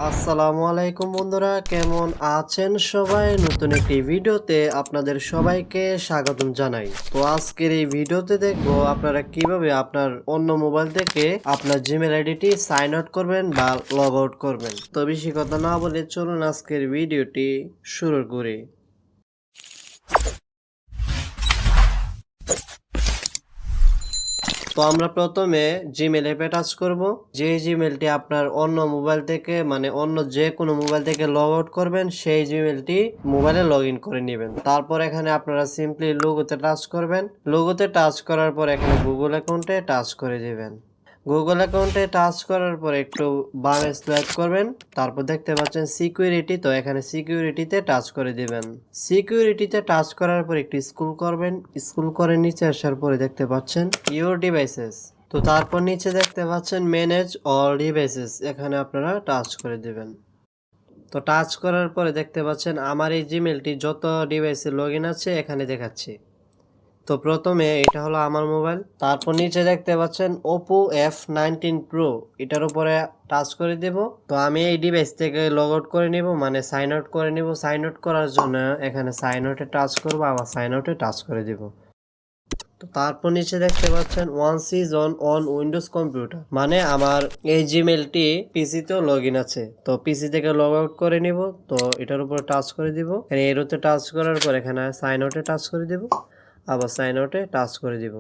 আসসালামু আলাইকুম বন্ধুরা, কেমন আছেন সবাই? নতুন একটি ভিডিওতে আপনাদের সবাইকে স্বাগতম জানাই। তো আজকের এই ভিডিওতে দেখবো আপনারা কিভাবে আপনার অন্য মোবাইল থেকে আপনার জিমেল আইডিটি সাইন আউট করবেন বা লগ আউট করবেন। তো বেশি কথা না বলে চলুন আজকের ভিডিওটি শুরু করি। তো আমরা প্রথমে জিমেল অ্যাপে টাচ করব। যে জিমেলটি আপনার অন্য মোবাইল থেকে মানে অন্য যে কোনো মোবাইল থেকে লগ আউট করবেন সেই জিমেলটি মোবাইলে লগ ইন করে নেবেন। তারপর এখানে আপনারা সিম্পলি লোগোতে টাচ করবেন। লোগোতে টাচ করার পর এখানে গুগল অ্যাকাউন্টে টাচ করে দেবেন। গুগল অ্যাকাউন্টে টাচ করার পর একটু বামে স্লাইড করবেন। তারপর দেখতে পাচ্ছেন সিকিউরিটি, তো এখানে সিকিউরিটিতে টাচ করে দিবেন। সিকিউরিটিতে টাচ করার পর একটু স্ক্রল করবেন। স্ক্রল করে নিচে আসার পরে দেখতে পাচ্ছেন ইউর ডিভাইসেস, তো তারপর নিচে দেখতে পাচ্ছেন ম্যানেজ অল ডিভাইসেস, এখানে আপনারা টাচ করে দিবেন। তো টাচ করার পরে দেখতে পাচ্ছেন আমার এই জিমেলটি যত ডিভাইসে লগ ইন আছে এখানে দেখাচ্ছে। তো প্রথমে এটা হলো আমার মোবাইল, তারপর নিচে দেখতে পাচ্ছেন Oppo F19 Pro, এটার উপরে টাচ করে দেব। তো আমি এই ডিভাইস থেকে লগ আউট করে নিব, মানে সাইন আউট করে নিব। সাইন আউট করার জন্য এখানে সাইন আউটে টাচ করব, আবার সাইন আউটে টাচ করে দেব। তো তারপর নিচে দেখতে পাচ্ছেন once is on Windows computer, মানে আমার এই জিমেলটি পিসিতেও লগ ইন আছে। তো পিসি থেকে লগ আউট করে নিব, তো এটার উপর টাচ করে দিব। এখানে এরোতে টাচ করার পর এখানে সাইন আউটে টাচ করে দিব, আবার সাইন আউটে টাচ করে দিব।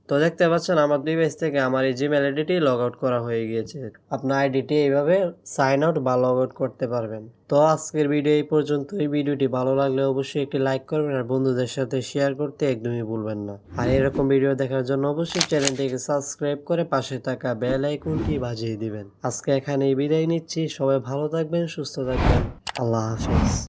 তো দেখতে পাচ্ছেন আমার ডিভাইস থেকে আমার এই জিমেল আইডিটি লগ আউট করা হয়ে গিয়েছে। আপনার আইডিটি এইভাবে সাইন আউট বা লগ আউট করতে পারবেন। তো আজকের ভিডিও এই পর্যন্ত। এই ভিডিওটি ভালো লাগলে অবশ্যই একটি লাইক করবেন আর বন্ধুদের সাথে শেয়ার করতে একদমই ভুলবেন না। আর এরকম ভিডিও দেখার জন্য অবশ্যই চ্যানেলটিকে সাবস্ক্রাইব করে পাশে থাকা বেল আইকনটি বাজিয়ে দিবেন। আজকে এখানেই বিদায় নিচ্ছি। সবাই ভালো থাকবেন, সুস্থ থাকবেন। আল্লাহ হাফেজ।